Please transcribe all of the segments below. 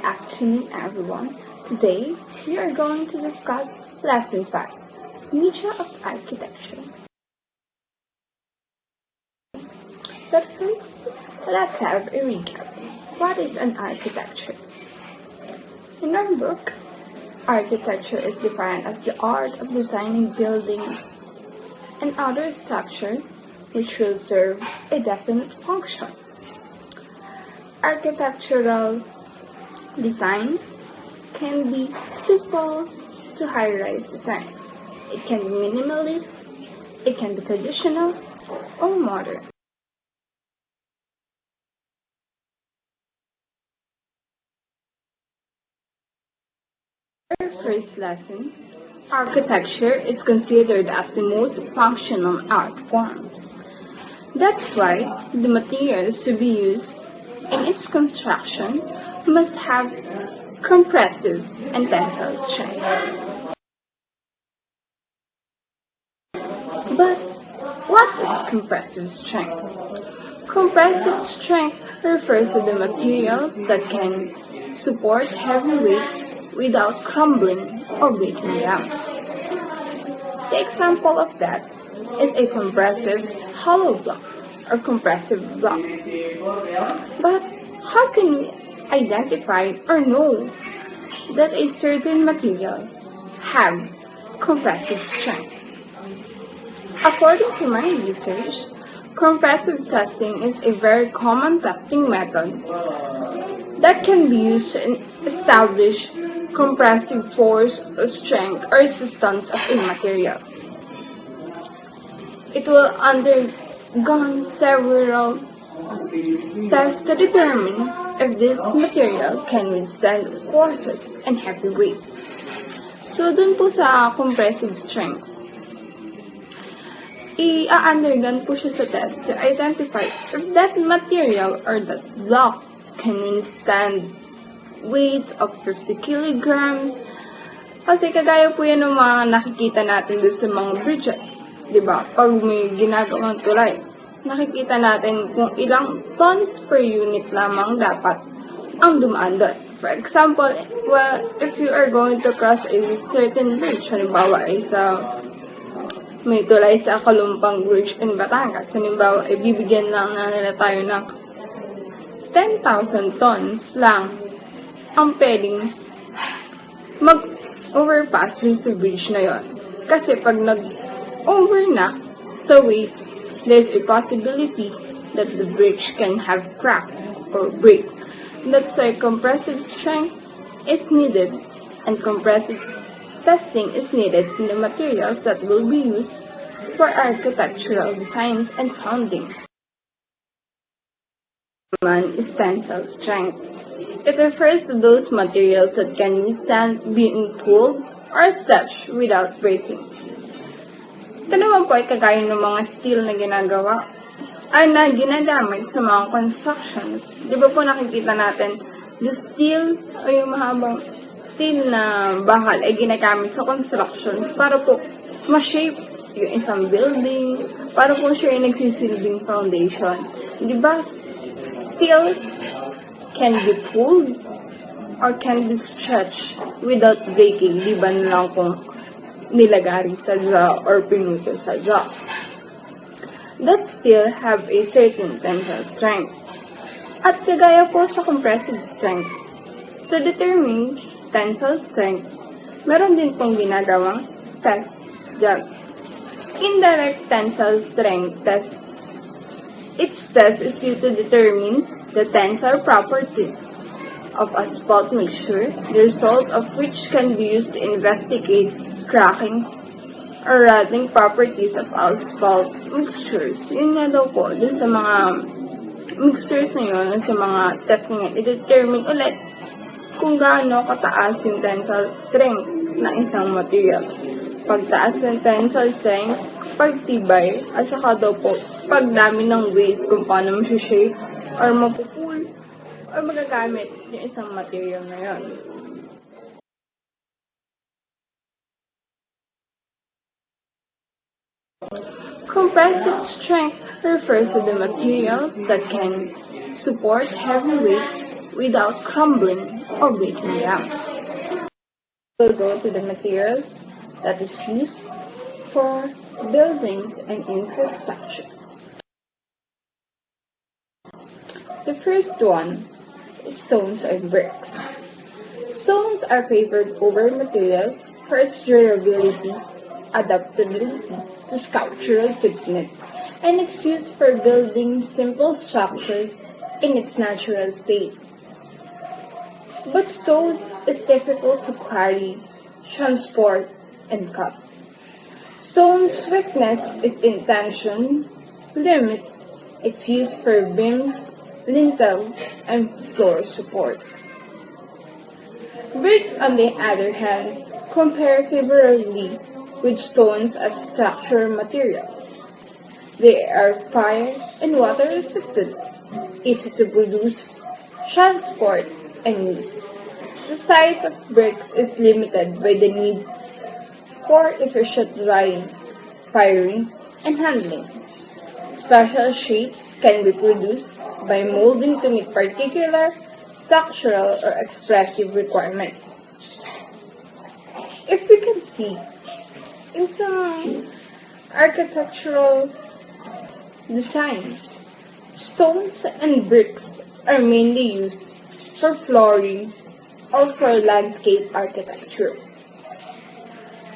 afternoon, everyone. Today, we are going to discuss Lesson 5, Media of Architecture. But first, let's have a recap. What is an architecture? In our book, architecture is defined as the art of designing buildings and other structure which will serve a definite function. Architectural designs can be simple to high-rise designs. It can be minimalist, it can be traditional, or modern. Our first lesson, architecture is considered as the most functional art forms. That's why the materials to be used in its construction must have compressive and tensile strength. But what is compressive strength? Compressive strength refers to the materials that can support heavy weights without crumbling or breaking down. The example of that is a compressive hollow block or compressive blocks. But how can we identify or know that a certain material have compressive strength? According to my research, compressive testing is a very common testing method that can be used to establish compressive force or strength or resistance of a material. It will undergo several tests to determine if this material can withstand forces and heavy weights. So, dun po sa compressive strengths, i-undergo po siya sa test to identify if that material or that block can withstand weights of 50 kilograms. Kasi kagaya po yan ng mga nakikita natin doon sa mga bridges. Diba? Pag may ginagawang tulay, nakikita natin kung ilang tons per unit lamang dapat ang dumaan doon. For example, if you are going to cross a certain bridge, halimbawa ay may tulay sa Kalumpang Bridge in Batangas, halimbawa ay bibigyan lang na nila tayo ng 10,000 tons lang ang pwedeng mag-overpass din sa bridge na yon. Kasi pag nag-over na sa weight, there's a possibility that the bridge can have crack or break. That's why compressive strength is needed and compressive testing is needed in the materials that will be used for architectural designs and founding. Is tensile strength. It refers to those materials that can withstand being pulled or stretched without breaking. Ito naman po ay kagaya ng mga steel na ginagamit sa mga constructions. Di ba po nakikita natin, the steel o yung mahabang steel na bakal ay ginagamit sa constructions para po ma-shape yung isang building, para po siya yung nagsisilbing foundation. Di ba, steel can be pulled or can be stretched without breaking, di ba lang kung nilagari sa jaw or pinutol sa jaw. That still have a certain tensile strength. At kagaya po sa compressive strength, to determine tensile strength, meron din pong ginagawang test dyan. Indirect tensile strength test. Its test is used to determine the tensile properties of asphalt mixture, the result of which can be used to investigate cracking or rotting properties of asphalt mixtures. Yun nga daw po, dun sa mga mixtures na yun, sa mga test na yun, i-determine ulit kung gaano kataas yung tensile strength ng isang material. Pagtaas ng tensile strength, pagtibay, at saka daw po, pagdami ng ways kung paano masushape or mapupul or magagamit yung isang material na yun. Compressive strength refers to the materials that can support heavy weights without crumbling or breaking down. We'll go to the materials that is used for buildings and infrastructure. The first one is stones or bricks. Stones are favored over materials for its durability, adaptability to sculptural treatment, and its use for building simple structures in its natural state. But stone is difficult to carry, transport, and cut. Stone's weakness is in tension, limits its use for beams, lintels, and floor supports. Bricks, on the other hand, compare favorably with stones as structural materials. They are fire and water resistant, easy to produce, transport, and use. The size of bricks is limited by the need for efficient drying, firing, and handling. Special shapes can be produced by molding to meet particular structural or expressive requirements. If we can see, in some architectural designs, stones and bricks are mainly used for flooring or for landscape architecture.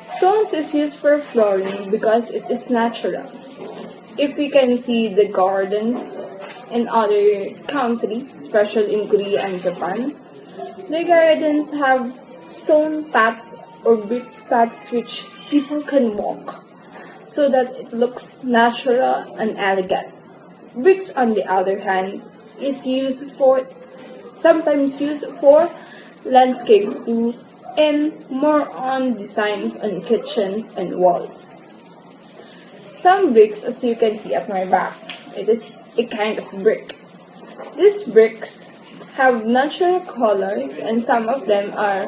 Stones is used for flooring because it is natural. If we can see the gardens in other countries, especially in Korea and Japan, the gardens have stone paths or brick paths which people can walk so that it looks natural and elegant. Bricks, on the other hand, is sometimes used for landscape too, and more on designs on kitchens and walls. Some bricks, as you can see at my back, it is a kind of brick. These bricks have natural colors and some of them are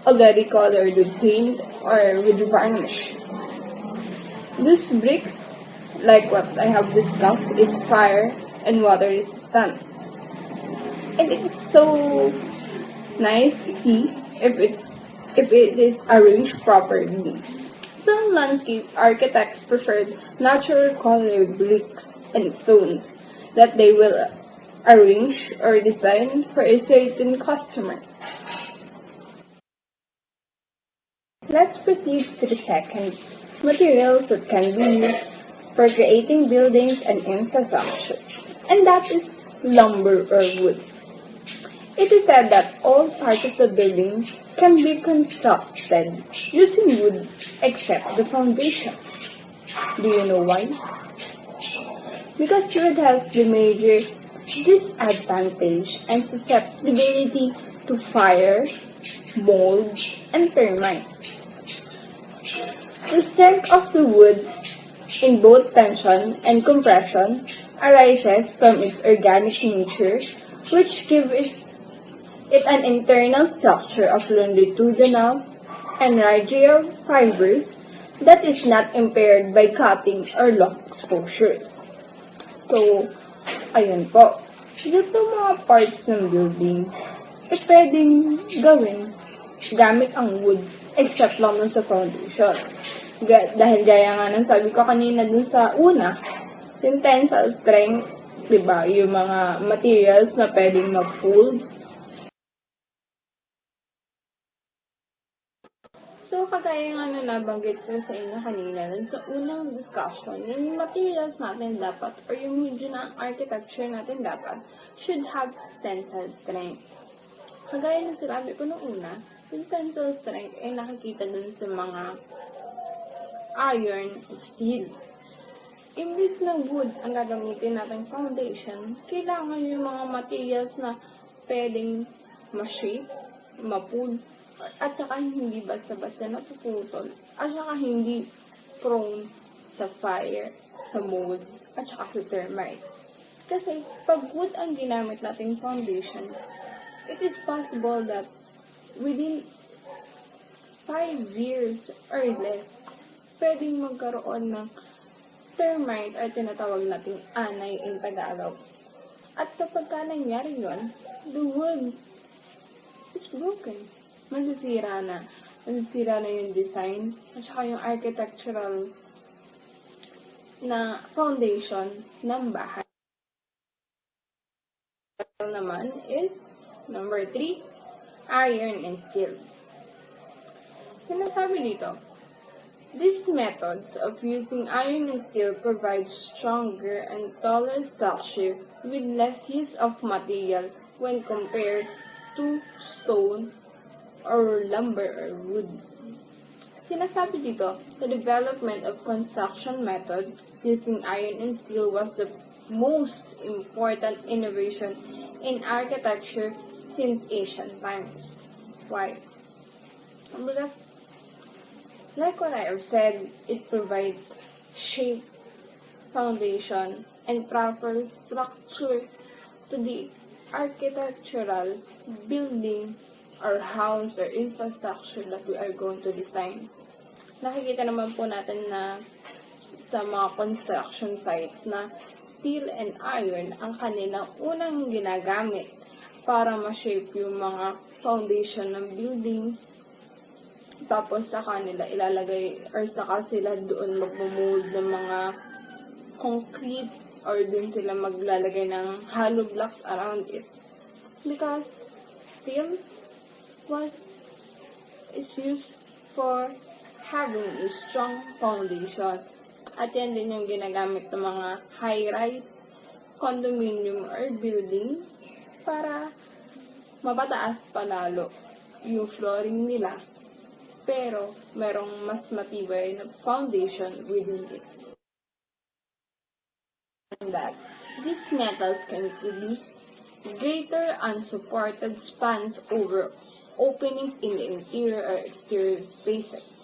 already colored with paint or with varnish. These bricks, like what I have discussed, is fire and water resistant. And it is so nice to see if it is arranged properly. Some landscape architects prefer natural colored bricks and stones that they will arrange or design for a certain customer. Let's proceed to the second, materials that can be used for creating buildings and infrastructures, and that is lumber or wood. It is said that all parts of the building can be constructed using wood except the foundations. Do you know why? Because wood has the major disadvantage and susceptibility to fire, molds, and termites. The strength of the wood in both tension and compression arises from its organic nature, which gives it an internal structure of longitudinal and radial fibers that is not impaired by cutting or long exposures. So, ayun po. Dito mga parts ng building, pwedeng gawin gamit ang wood except lang sa foundation. Dahil gaya nga ng sabi ko kanina dun sa una, yung tensile strength, diba, yung mga materials na pwedeng ma-fold. So, kagaya nga na nabanggit sa inyo kanina, dun sa unang discussion, yung materials natin dapat, or yung medyo na architecture natin dapat, should have tensile strength. Kagaya na sinabi ko nung una, yung tensile strength ay nakikita dun sa mga iron, steel. Imbis na wood ang gagamitin natin foundation, kailangan yung mga materials na pwedeng ma-shape, ma-pull, at saka hindi basta-basta napuputol, at saka hindi prone sa fire, sa mold, at saka sa termites. Kasi pag wood ang ginamit nating foundation, it is possible that within 5 years or less, pwedeng magkaroon ng termite or tinatawag nating anay in Tagalog. At kapag ka nangyari yun, the wood is broken. Masisira na. Masisira na yung design at saka yung architectural na foundation ng bahay. Naman is number 3, iron and steel. Sinasabi dito, these methods of using iron and steel provide stronger and taller structure with less use of material when compared to stone or lumber or wood. Sinasabi dito, the development of construction method using iron and steel was the most important innovation in architecture since ancient times. Why? Because, like what I have said, it provides shape, foundation, and proper structure to the architectural building or house or infrastructure that we are going to design. Nakikita naman po natin na sa mga construction sites na steel and iron ang kanilang unang ginagamit para ma-shape yung mga foundation ng buildings. Tapos saka nila ilalagay or saka sila doon magmo-mold ng mga concrete or doon sila maglalagay ng hollow blocks around it. Because steel is used for having a strong foundation. At yan din yung ginagamit ng mga high-rise, condominium, or buildings para mapataas palalo yung flooring nila. Pero, merong mas matibay na foundation within it. And that, these metals can produce greater unsupported spans over openings in the interior or exterior faces.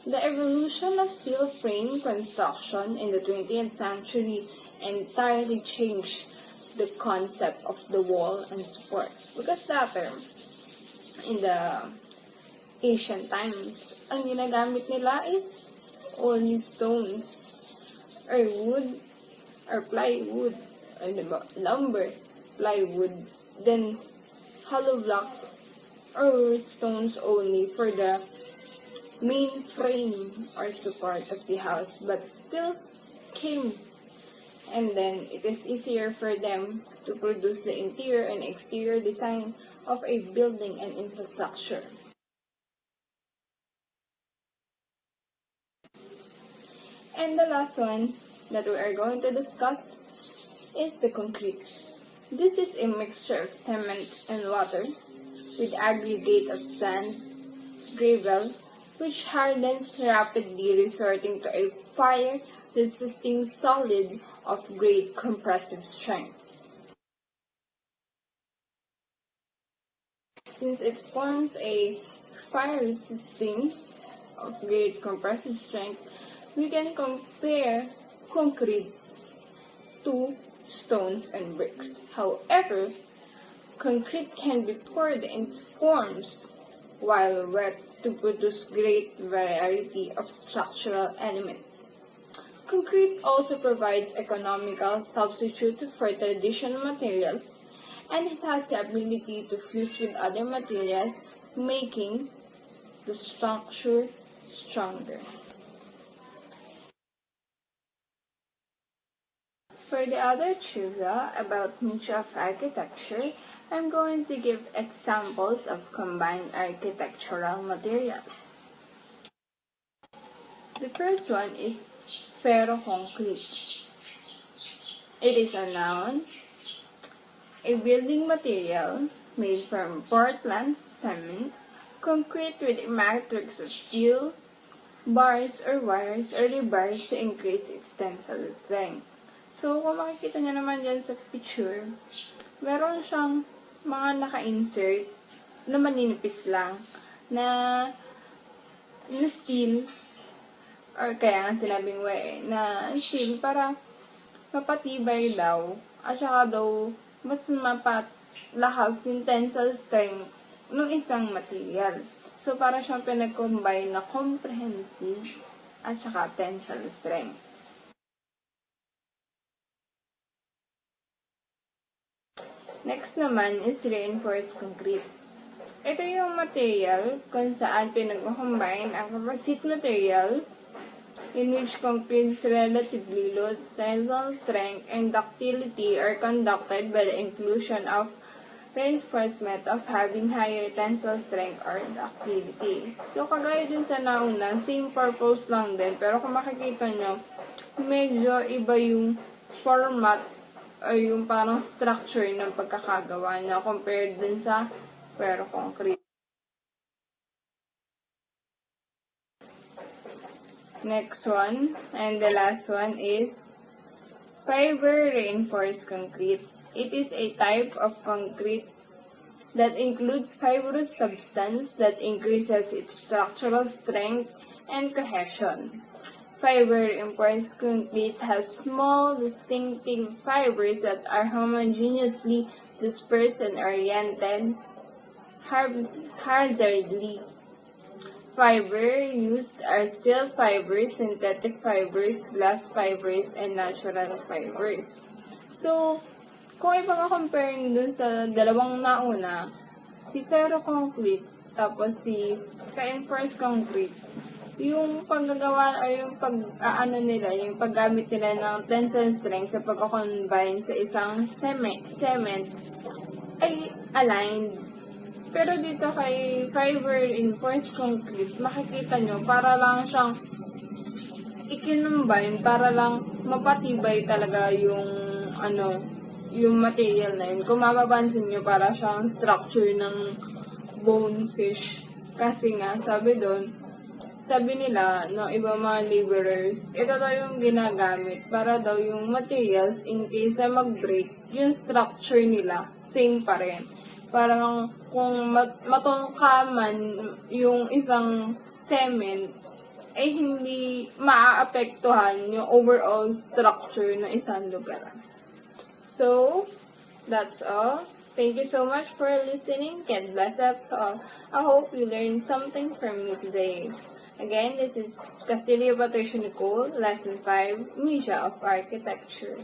The evolution of steel frame construction in the 20th century entirely changed the concept of the wall and support. Because that term, in the ancient times, ang ginagamit nila is only stones, or wood, or plywood, or lumber, plywood, then hollow blocks, or stones only for the main frame or support of the house, but still came, and then it is easier for them to produce the interior and exterior design of a building and infrastructure. And the last one that we are going to discuss is the concrete. This is a mixture of cement and water with aggregate of sand, gravel, which hardens rapidly, resorting to a fire-resisting solid of great compressive strength. Since it forms a fire-resisting of great compressive strength, we can compare concrete to stones and bricks. However, concrete can be poured into forms while wet to produce great variety of structural elements. Concrete also provides economical substitute for traditional materials, and it has the ability to fuse with other materials, making the structure stronger. For the other trivia about niche of architecture, I'm going to give examples of combined architectural materials. The first one is ferroconcrete. It is a noun, a building material made from Portland cement, concrete with a matrix of steel, bars or wires or rebars to increase its tensile strength. So, kung makikita nyo naman dyan sa picture, meron siyang mga naka-insert na maninipis lang na steel, or kaya nga sinabing na steel para mapatibay daw at saka daw mas mapalakas yung tensile strength ng isang material. So, para siyang pinag-combine na comprehensive at saka tensile strength. Next naman is reinforced concrete. Ito yung material kung saan pinag-combine ang composite material in which concrete's relatively low tensile strength and ductility are conducted by the inclusion of reinforcement of having higher tensile strength or ductility. So, kagaya din sa nauna, same purpose lang din. Pero kung makikita nyo, medyo iba yung format o yung parang structure ng pagkakagawa niya compared din sa pero concrete. Next one, and the last one is fiber reinforced concrete. It is a type of concrete that includes fibrous substance that increases its structural strength and cohesion. Fiber reinforced concrete has small, distinctive fibers that are homogeneously dispersed and oriented haphazardly. Fiber used are steel fibers, synthetic fibers, glass fibers, and natural fibers. So, kung ipag-compare dun sa dalawang nauna, si ferroconcrete, tapos si reinforced concrete, yung paggagawa o yung nila, yung paggamit nila ng tensile strength sa pagkakombine sa isang cement ay aligned. Pero dito kay fiber reinforced concrete, makikita nyo, para lang siyang ikinumbine, para lang mapatibay talaga yung, yung material na yun. Kung mapapansin nyo, para siyang structure ng bonefish. Kasi nga, sabi nila, no, iba mga laborers, ito daw yung ginagamit para daw yung materials, in case na mag-break, yung structure nila, same pa rin. Parang kung matungkaman yung isang cement, ay hindi maaapektuhan yung overall structure ng isang lugar. So, that's all. Thank you so much for listening. God bless us all. I hope you learned something from me today. Again, this is Castillo Patricia Nicole, Lesson 5, Media of Architecture.